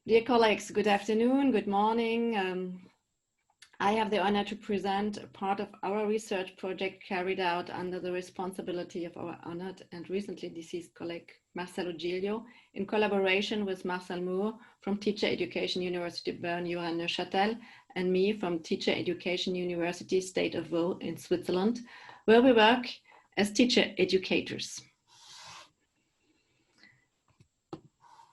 Dear colleagues, good afternoon, good morning. I have the honor to present a part of our research project carried out under the responsibility of our honored and recently deceased colleague Marcelo Giglio in collaboration with Marcelle Moor from Teacher Education University Bern, Neuchâtel, and me from Teacher Education University State of Vaud in Switzerland, where we work as teacher educators.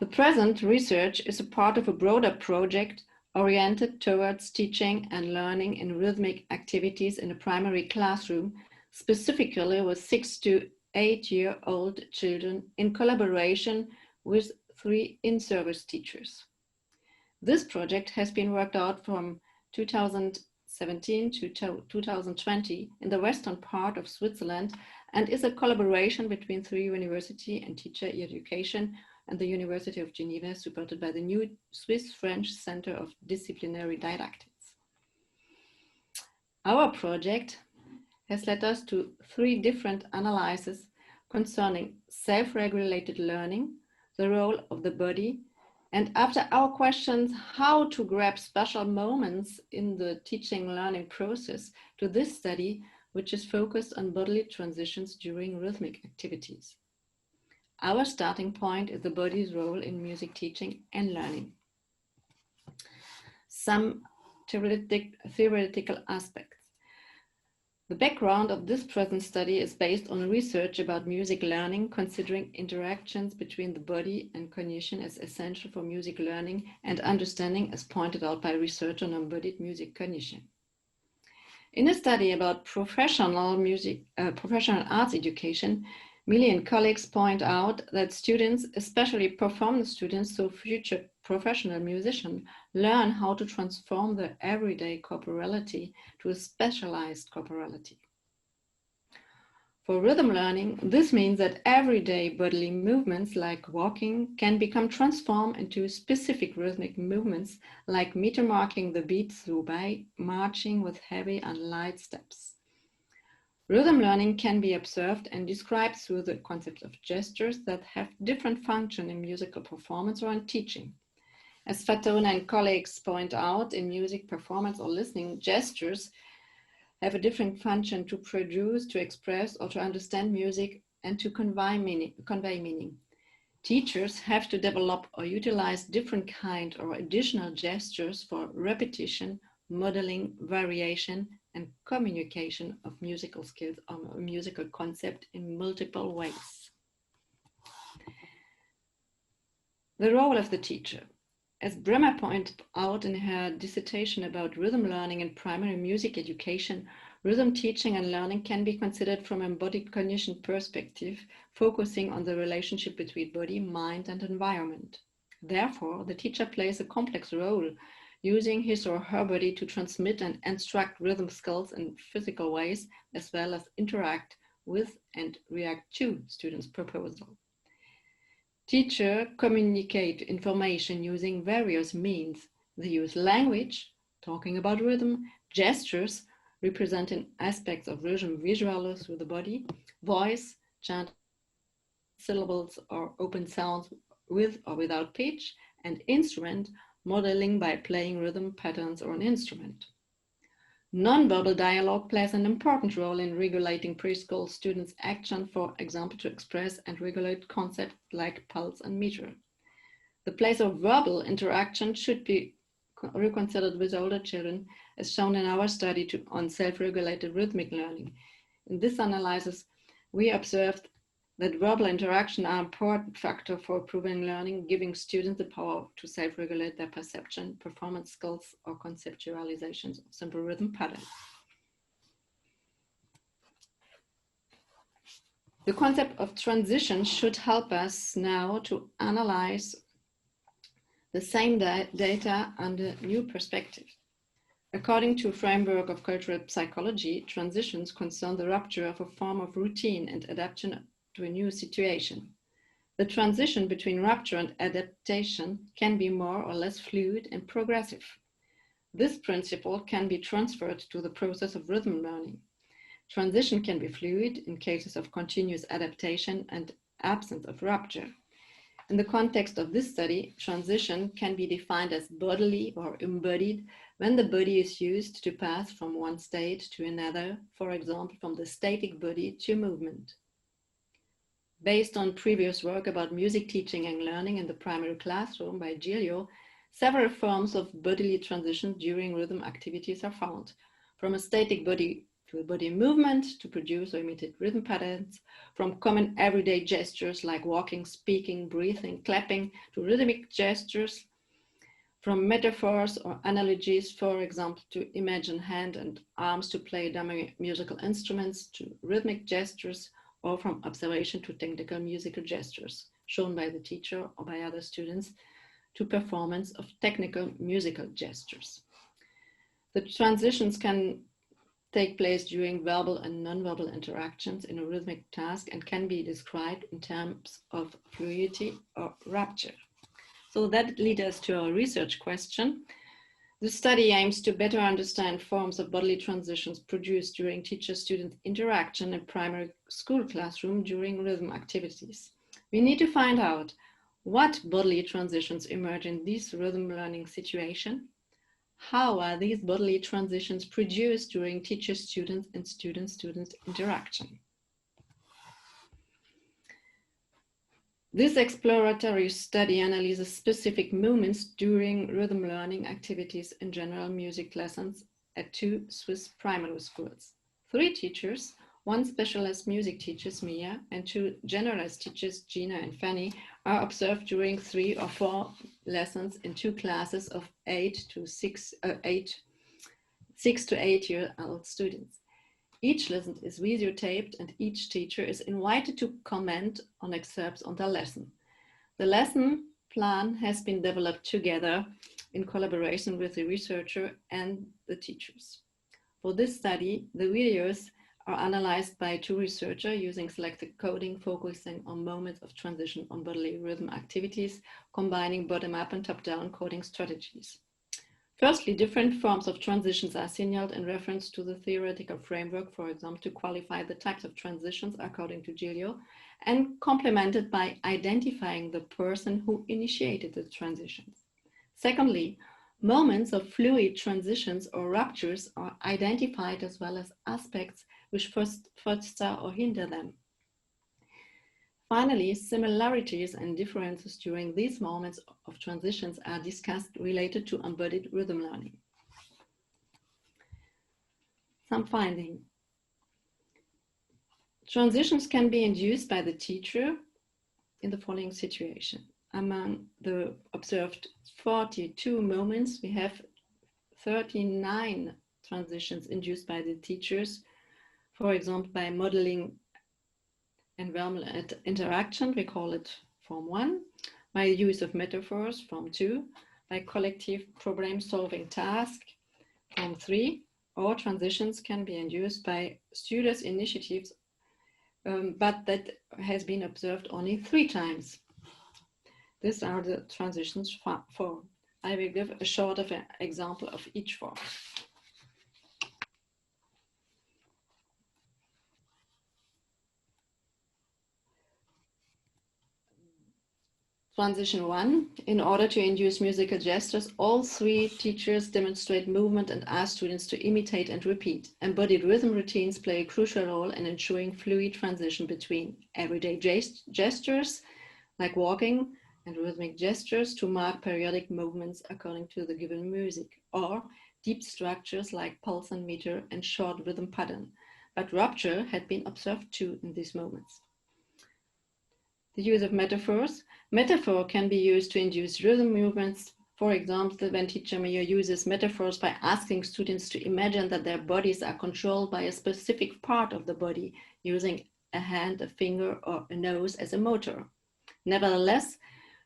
The present research is a part of a broader project oriented towards teaching and learning in rhythmic activities in a primary classroom, specifically with 6 to 8-year-old children in collaboration with 3 in-service teachers. This project has been worked out from 2017 to 2020 in the western part of Switzerland and is a collaboration between 3 university and teacher education and the University of Geneva, supported by the new Swiss-French Center of Disciplinary Didactics. Our project has led us to 3 different analyses concerning self-regulated learning, the role of the body, and after our questions, how to grab special moments in the teaching learning process, to this study, which is focused on bodily transitions during rhythmic activities. Our starting point is the body's role in music teaching and learning. Some theoretical aspects. The background of this present study is based on research about music learning, considering interactions between the body and cognition as essential for music learning and understanding, as pointed out by research on embodied music cognition. In a study about professional arts education, Millie and colleagues point out that students, especially performance students, so future professional musicians, learn how to transform their everyday corporality to a specialized corporality. For rhythm learning, this means that everyday bodily movements like walking can become transformed into specific rhythmic movements like meter marking the beat through by marching with heavy and light steps. Rhythm learning can be observed and described through the concept of gestures that have different function in musical performance or in teaching. As Fatona and colleagues point out, in music performance or listening, gestures have a different function to produce, to express, or to understand music and to convey meaning. Teachers have to develop or utilize different kind or additional gestures for repetition, modeling, variation, and communication of musical skills or a musical concept in multiple ways. The role of the teacher. As Bremer pointed out in her dissertation about rhythm learning in primary music education, rhythm teaching and learning can be considered from an embodied cognition perspective, focusing on the relationship between body, mind, and environment. Therefore, the teacher plays a complex role, using his or her body to transmit and instruct rhythm skills in physical ways, as well as interact with and react to students' proposal. Teachers communicate information using various means. They use language, talking about rhythm, gestures, representing aspects of rhythm visually through the body, voice, chant, syllables or open sounds with or without pitch, and instrument, modeling by playing rhythm patterns or an instrument. Non-verbal dialogue plays an important role in regulating preschool students' action, for example, to express and regulate concepts like pulse and meter. The place of verbal interaction should be reconsidered with older children, as shown in our study on self-regulated rhythmic learning. In this analysis, we observed that verbal interaction are an important factor for improving learning, giving students the power to self-regulate their perception, performance skills, or conceptualizations of simple rhythm patterns. The concept of transition should help us now to analyze the same data under new perspective. According to a framework of cultural psychology, transitions concern the rupture of a form of routine and adaptation to a new situation. The transition between rupture and adaptation can be more or less fluid and progressive. This principle can be transferred to the process of rhythm learning. Transition can be fluid in cases of continuous adaptation and absence of rupture. In the context of this study, transition can be defined as bodily or embodied when the body is used to pass from one state to another, for example, from the static body to movement. Based on previous work about music teaching and learning in the primary classroom by Giglio, several forms of bodily transition during rhythm activities are found, from a static body to a body movement to produce or imitate rhythm patterns, from common everyday gestures like walking, speaking, breathing, clapping, to rhythmic gestures, from metaphors or analogies, for example, to imagine hand and arms to play dummy musical instruments, to rhythmic gestures, or from observation to technical musical gestures, shown by the teacher or by other students, to performance of technical musical gestures. The transitions can take place during verbal and nonverbal interactions in a rhythmic task and can be described in terms of fluidity or rupture. So that leads us to our research question. The study aims to better understand forms of bodily transitions produced during teacher-student interaction in primary school classroom during rhythm activities. We need to find out what bodily transitions emerge in this rhythm learning situation. How are these bodily transitions produced during teacher-student and student-student interaction? This exploratory study analyzes specific movements during rhythm learning activities in general music lessons at 2 Swiss primary schools. 3 teachers, 1 specialist music teacher, Mia, and 2 generalist teachers, Gina and Fanny, are observed during 3 or 4 lessons in 2 classes of 6 to 8 year old students. Each lesson is videotaped and each teacher is invited to comment on excerpts on their lesson. The lesson plan has been developed together in collaboration with the researcher and the teachers. For this study, the videos are analyzed by 2 researchers using selected coding, focusing on moments of transition on bodily rhythm activities, combining bottom-up and top-down coding strategies. Firstly, different forms of transitions are signaled in reference to the theoretical framework, for example, to qualify the types of transitions according to Giglio, and complemented by identifying the person who initiated the transitions. Secondly, moments of fluid transitions or ruptures are identified as well as aspects which foster or hinder them. Finally, similarities and differences during these moments of transitions are discussed related to embodied rhythm learning. Some findings. Transitions can be induced by the teacher in the following situation. Among the observed 42 moments, we have 39 transitions induced by the teachers, for example, by modeling and verbal interaction, we call it Form 1, by use of metaphors, Form 2, by collective problem-solving task, Form 3, or transitions can be induced by students' initiatives, but that has been observed only 3 times. These are the transitions form. I will give a short of an example of each form. Transition 1. In order to induce musical gestures, all 3 teachers demonstrate movement and ask students to imitate and repeat. Embodied rhythm routines play a crucial role in ensuring fluid transition between everyday gestures, like walking, and rhythmic gestures to mark periodic movements according to the given music, or deep structures like pulse and meter and short rhythm pattern. But rupture had been observed too in these moments. The use of metaphors. Metaphor can be used to induce rhythm movements. For example, when teacher Mia uses metaphors by asking students to imagine that their bodies are controlled by a specific part of the body, using a hand, a finger, or a nose as a motor. Nevertheless,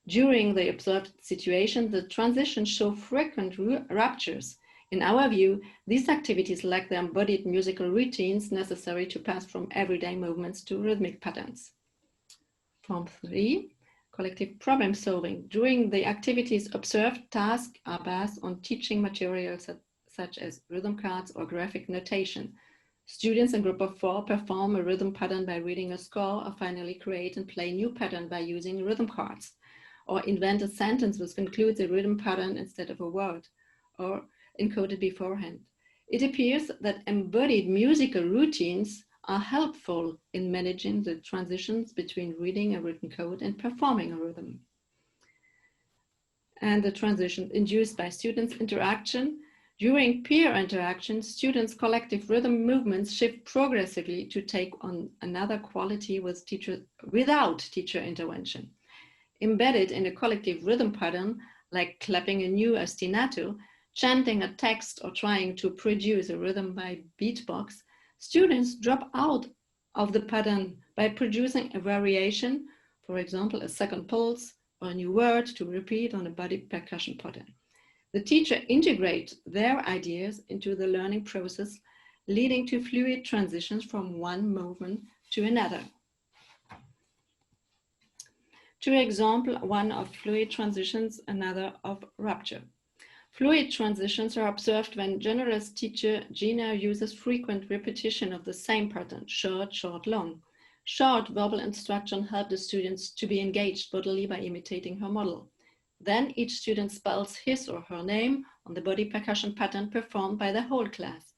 during the observed situation, the transitions show frequent ruptures. In our view, these activities lack the embodied musical routines necessary to pass from everyday movements to rhythmic patterns. Form 3, collective problem solving. During the activities observed, tasks are based on teaching materials such as rhythm cards or graphic notation. Students in group of 4 perform a rhythm pattern by reading a score or finally create and play new pattern by using rhythm cards. or invent a sentence which includes a rhythm pattern instead of a word, or encoded beforehand. It appears that embodied musical routines are helpful in managing the transitions between reading a written code and performing a rhythm. And the transition induced by students' interaction. During peer interaction, students' collective rhythm movements shift progressively to take on another quality without teacher intervention. Embedded in a collective rhythm pattern, like clapping a new ostinato, chanting a text, or trying to produce a rhythm by beatbox, students drop out of the pattern by producing a variation, for example, a second pulse or a new word to repeat on a body percussion pattern. The teacher integrates their ideas into the learning process, leading to fluid transitions from one movement to another. Two examples, one of fluid transitions, another of rupture. Fluid transitions are observed when generalist teacher Gina uses frequent repetition of the same pattern, short, short, long. Short verbal instruction help the students to be engaged bodily by imitating her model. Then each student spells his or her name on the body percussion pattern performed by the whole class.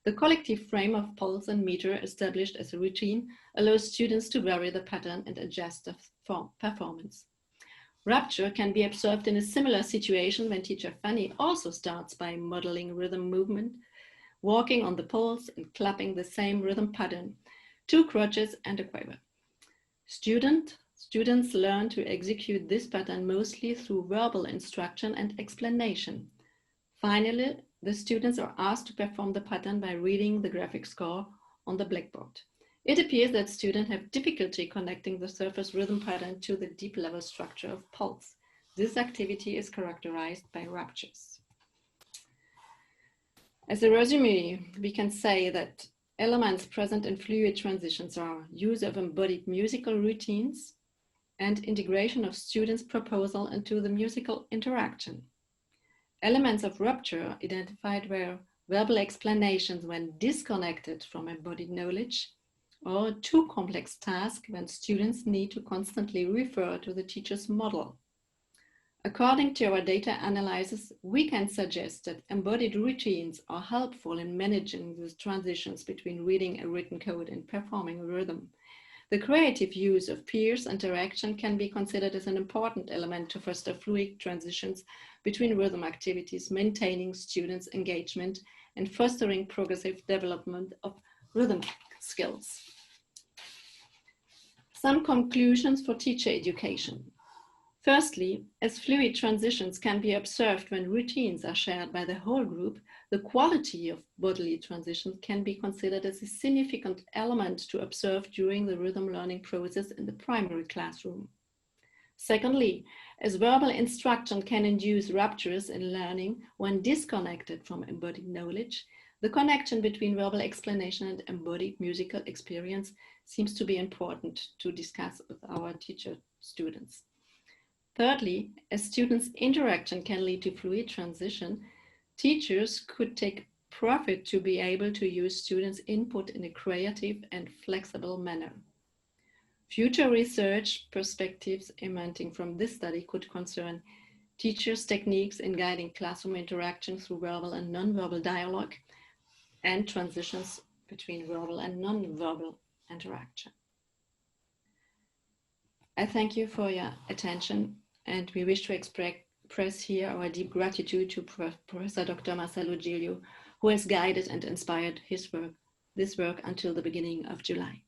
The collective frame of pulse and meter established as a routine allows students to vary the pattern and adjust the performance. Rupture can be observed in a similar situation when teacher Fanny also starts by modeling rhythm movement, walking on the pulse and clapping the same rhythm pattern, 2 crotches and a quaver. Students learn to execute this pattern mostly through verbal instruction and explanation. Finally, the students are asked to perform the pattern by reading the graphic score on the blackboard. It appears that students have difficulty connecting the surface rhythm pattern to the deep level structure of pulse. This activity is characterized by ruptures. As a resume, we can say that elements present in fluid transitions are use of embodied musical routines and integration of students' proposal into the musical interaction. Elements of rupture identified were verbal explanations when disconnected from embodied knowledge, or too complex tasks when students need to constantly refer to the teacher's model. According to our data analysis, we can suggest that embodied routines are helpful in managing the transitions between reading a written code and performing a rhythm. The creative use of peers interaction can be considered as an important element to foster fluid transitions between rhythm activities, maintaining students' engagement and fostering progressive development of rhythm skills. Some conclusions for teacher education. Firstly, as fluid transitions can be observed when routines are shared by the whole group, the quality of bodily transitions can be considered as a significant element to observe during the rhythm learning process in the primary classroom. Secondly, as verbal instruction can induce ruptures in learning when disconnected from embodied knowledge, the connection between verbal explanation and embodied musical experience seems to be important to discuss with our teacher students. Thirdly, as students' interaction can lead to fluid transition, teachers could take profit to be able to use students' input in a creative and flexible manner. Future research perspectives emanating from this study could concern teachers' techniques in guiding classroom interaction through verbal and nonverbal dialogue and transitions between verbal and nonverbal interaction. I thank you for your attention, and we wish to express here our deep gratitude to Professor Dr. Marcelo Giglio, who has guided and inspired this work until the beginning of July.